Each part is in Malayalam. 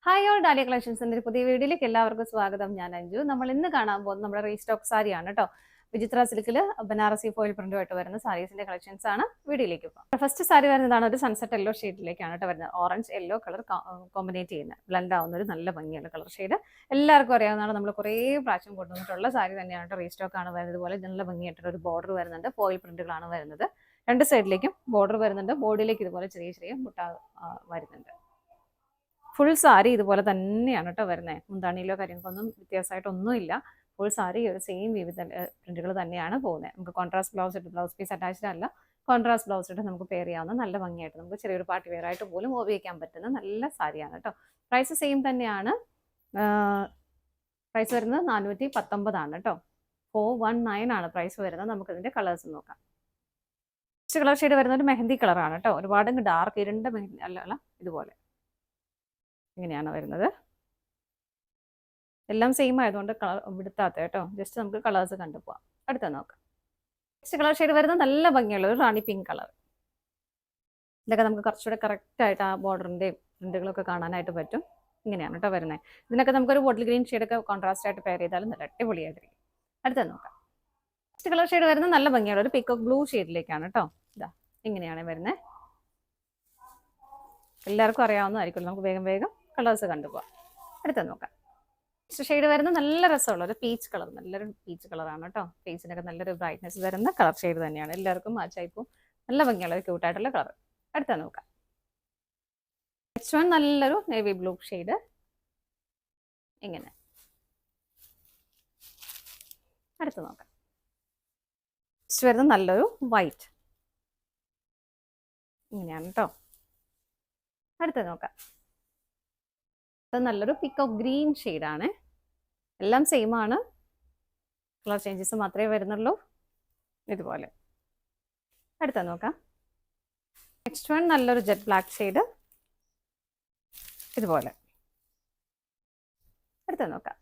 ഹായ് ഓൾ ഡാലിയ കളക്ഷൻസിന്റെ ഒരു പുതിയ വീഡിയോയിലേക്ക് എല്ലാവർക്കും സ്വാഗതം. ഞാൻ അഞ്ജു. നമ്മൾ ഇന്ന് കാണാൻ പോകുന്നത് നമ്മുടെ റീസ്റ്റോക്ക് സാരിയാണ് കേട്ടോ. വിചിത്ര സിൽക്കിൽ ബനാറസി ഫോയിൽ പ്രിന്റുമായിട്ട് വരുന്ന സാരീസിന്റെ കളക്ഷൻസ് ആണ്. വീഡിയോയിലേക്ക് പോകാം. ഫസ്റ്റ് സാരി വരുന്നതാണ് ഒരു സൺസെറ്റ് യെല്ലോ ഷെയ്ഡിലേക്കാണ് കേട്ടോ വരുന്നത്. ഓറഞ്ച് യെല്ലോ കളർ കോമ്പിനേറ്റ് ചെയ്യുന്ന ബ്ലെൻഡ് ആവുന്ന ഒരു നല്ല ഭംഗിയുള്ള കളർ ഷെയ്ഡ്. എല്ലാവർക്കും അറിയാവുന്നതാണ്. നമ്മൾ കുറേ പ്രാവശ്യം കൊണ്ടുവന്നിട്ടുള്ള സാരി തന്നെയാണ് കേട്ടോ. റീസ്റ്റോക്ക് ആണ് വരുന്നത്. ഇതുപോലെ നല്ല ഭംഗിയായിട്ടുള്ള ഒരു ബോർഡർ വരുന്നുണ്ട്. ഫോയിൽ പ്രിന്റുകളാണ് വരുന്നത്. രണ്ട് സൈഡിലേക്കും ബോർഡർ വരുന്നുണ്ട്. ബോർഡിലേക്ക് ഇതുപോലെ ചെറിയ ചെറിയ മുട്ട വരുന്നുണ്ട്. ഫുൾ സാരി ഇതുപോലെ തന്നെയാണ് കേട്ടോ വരുന്നത്. മുന്താണിയിലോ കാര്യങ്ങൾക്കൊന്നും വ്യത്യാസമായിട്ടൊന്നുമില്ല. ഫുൾ സാരി ഒരു സെയിം വിവിധ പ്രിന്റുകൾ തന്നെയാണ് പോകുന്നത്. നമുക്ക് കോൺട്രാസ്റ്റ് ബ്ലൗസ് ഇട്ട്, ബ്ലൗസ് പീസ് അറ്റാച്ച്ഡ് അല്ല, കോൺട്രാസ്റ്റ് ബ്ലൗസ് ഇട്ട് നമുക്ക് പെയർ ചെയ്യാവുന്ന നല്ല ഭംഗിയായിട്ട് നമുക്ക് ചെറിയൊരു പാർട്ടി വെയർ ആയിട്ട് പോലും ഉപയോഗിക്കാൻ പറ്റുന്ന നല്ല സാരിയാണ് കേട്ടോ. പ്രൈസ് സെയിം തന്നെയാണ്. പ്രൈസ് വരുന്നത് 419 കേട്ടോ. 419 ആണ് പ്രൈസ് വരുന്നത്. നമുക്കിതിൻ്റെ കളേഴ്സ് നോക്കാം. ഫസ്റ്റ് കളർ ഷെയ്ഡ് വരുന്നത് ഒരു മെഹന്തി കളറാണ് കേട്ടോ. ഒരുപാട് ഡാർക്ക് ഇരുണ്ട മെഹന്തി അല്ല, ഇതുപോലെ ഇങ്ങനെയാണ് വരുന്നത്. എല്ലാം സെയിം ആയതുകൊണ്ട് കളർ വിടുത്താത്ത കേട്ടോ. ജസ്റ്റ് നമുക്ക് കളേഴ്സ് കണ്ടുപോവാം. അടുത്ത നോക്കാം. നെക്സ്റ്റ് കളർ ഷെയ്ഡ് വരുന്നത് നല്ല ഭംഗിയുള്ള ഒരു റാണി പിങ്ക് കളർ. ഇതൊക്കെ നമുക്ക് കുറച്ചുകൂടെ കറക്റ്റായിട്ട് ആ ബോർഡറിൻ്റെയും പ്രിന്റുകളൊക്കെ കാണാനായിട്ട് പറ്റും. ഇങ്ങനെയാണ് കേട്ടോ വരുന്നത്. ഇതിനൊക്കെ നമുക്കൊരു ബോട്ടിൽ ഗ്രീൻ ഷെയ്ഡൊക്കെ കോൺട്രാസ്റ്റ് ആയിട്ട് പെയർ ചെയ്താലും നല്ല അടിപൊളിയായിട്ടിരിക്കും. അടുത്ത നോക്കാം. നെക്സ്റ്റ് കളർ ഷെയ്ഡ് വരുന്നത് നല്ല ഭംഗിയുള്ള ഒരു പീക്കോക്ക് ബ്ലൂ ഷെയ്ഡിലേക്കാണ് കേട്ടോ. ഇതാ ഇങ്ങനെയാണ് വരുന്നത്. എല്ലാവർക്കും അറിയാവുന്നതായിരിക്കുമല്ലോ. നമുക്ക് വേഗം വേഗം കളേഴ്സ് കണ്ടുപോകാം. അടുത്ത നോക്കാം. നെക്സ്റ്റ് ഷെയ്ഡ് വരുന്നത് നല്ല രസമുള്ള ഒരു പീച്ച് കളർ. നല്ലൊരു പീച്ച് കളറാണ് കേട്ടോ. പീച്ചിനൊക്കെ നല്ലൊരു ബ്രൈറ്റ്നെസ് വരുന്ന കളർ ഷെയ്ഡ് തന്നെയാണ്. എല്ലാവർക്കും മാച്ചായിപ്പോൾ നല്ല ഭംഗിയുള്ള ഒരു ക്യൂട്ടായിട്ടുള്ള കളർ. അടുത്ത നോക്കാം. നെക്സ്റ്റ് വൺ നല്ലൊരു നേവി ബ്ലൂ ഷെയ്ഡ്. ഇങ്ങനെ അടുത്ത് നോക്കാം. നെക്സ്റ്റ് വരുന്നത് നല്ലൊരു വൈറ്റ്. ഇങ്ങനെയാണ് കേട്ടോ. അടുത്ത് നോക്കാം. നല്ലൊരു പീക്കോക്ക് ഗ്രീൻ ഷെയ്ഡാണ്. എല്ലാം സെയിം ആണ്. കളർ ചേഞ്ചസ് മാത്രമേ വരുന്നുള്ളൂ. ഇതുപോലെ അടുത്ത നോക്കാം. നെക്സ്റ്റ് വൺ നല്ലൊരു ജെറ്റ് ബ്ലാക്ക് ഷെയ്ഡ്. ഇതുപോലെ അടുത്ത നോക്കാം.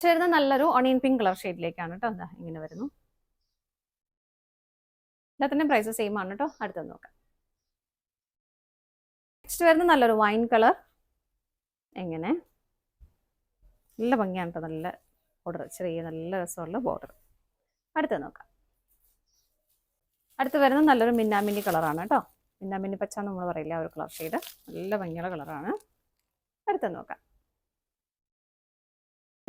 വരുന്ന നല്ലൊരു ഓണിയൻ പിങ്ക് കളർ ഷെയ്ഡിലേക്കാണ് കേട്ടോ. എന്താ ഇങ്ങനെ വരുന്നു. എല്ലാത്തിൻ്റെയും പ്രൈസ് സെയിം ആണ് കേട്ടോ. അടുത്ത നോക്കാം. നെക്സ്റ്റ് വരുന്ന നല്ലൊരു വൈൻ കളർ. എങ്ങനെ നല്ല ഭംഗിയാണ് കേട്ടോ. നല്ല ബോർഡർ, ചെറിയ നല്ല രസമുള്ള ബോർഡർ. അടുത്ത് നോക്കാം. അടുത്ത് വരുന്നത് നല്ലൊരു മിന്നാമിന്നി കളറാണ് കേട്ടോ. മിന്നാമിന്നി പച്ച എന്ന് നമ്മൾ പറയില്ല, ആ ഒരു കളർ ഷെയ്ഡ്. നല്ല ഭംഗിയുള്ള കളറാണ്. അടുത്ത് നോക്കാം.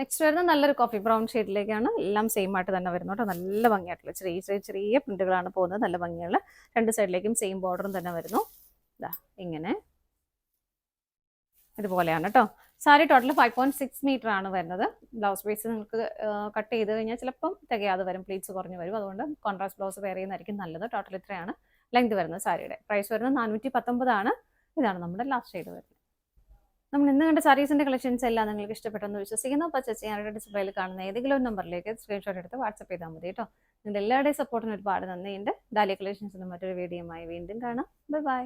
നെക്സ്റ്റ് വരുന്നത് നല്ലൊരു കോഫി ബ്രൗൺ ഷെയ്ഡിലേക്കാണ്. എല്ലാം സെയിം ആയിട്ട് തന്നെ വരുന്നു കേട്ടോ. നല്ല ഭംഗിയായിട്ടുള്ള ചെറിയ ചെറിയ ചെറിയ പ്രിന്റുകളാണ് പോകുന്നത്. നല്ല ഭംഗിയുള്ള രണ്ട് സൈഡിലേക്കും സെയിം ബോർഡറും തന്നെ വരുന്നു. ഇതാ ഇങ്ങനെ ഇതുപോലെയാണ് കേട്ടോ. സാരി ടോട്ടൽ 5.6 മീറ്റർ ആണ് വരുന്നത്. ബ്ലൗസ് പീസ് നിങ്ങൾക്ക് കട്ട് ചെയ്ത് കഴിഞ്ഞാൽ ചിലപ്പം തികയാതെ വരും, പ്ലീറ്റ്സ് കുറഞ്ഞു വരും. അതുകൊണ്ട് കോൺട്രാസ്റ്റ് ബ്ലൗസ് വെയർ ചെയ്യുന്നതായിരിക്കും നല്ലത്. ടോട്ടൽ ഇത്രയാണ് ലെങ്ത് വരുന്നത് സാരിയുടെ. പ്രൈസ് വരുന്നത് 419 ആണ്. ഇതാണ് നമ്മുടെ ലാസ്റ്റ് ഷെയ്ഡ് വരുന്നത്. നമ്മൾ ഇന്ന് കണ്ട സാരീസിന്റെ കളക്ഷൻസ് എല്ലാം നിങ്ങൾക്ക് ഇഷ്ടപ്പെട്ടെന്ന് വിശ്വസിക്കുന്നു. പർച്ചേസ് ചെയ്യാനായിട്ട് ഡിസ്പ്ലേയിൽ കാണുന്ന ഏതെങ്കിലും ഒരു നമ്പറിലേക്ക് സ്ക്രീൻഷോട്ട് എടുത്ത് വാട്സപ്പ് ചെയ്താൽ മതി കേട്ടോ. നിങ്ങളുടെ എല്ലാവരുടെയും സപ്പോർട്ടിന് ഒരുപാട് നന്ദിയുണ്ട്. ഡാലിയ കളക്ഷൻസിന്റെ മറ്റൊരു വീഡിയോയുമായി വീണ്ടും കാണാം. Bye bye.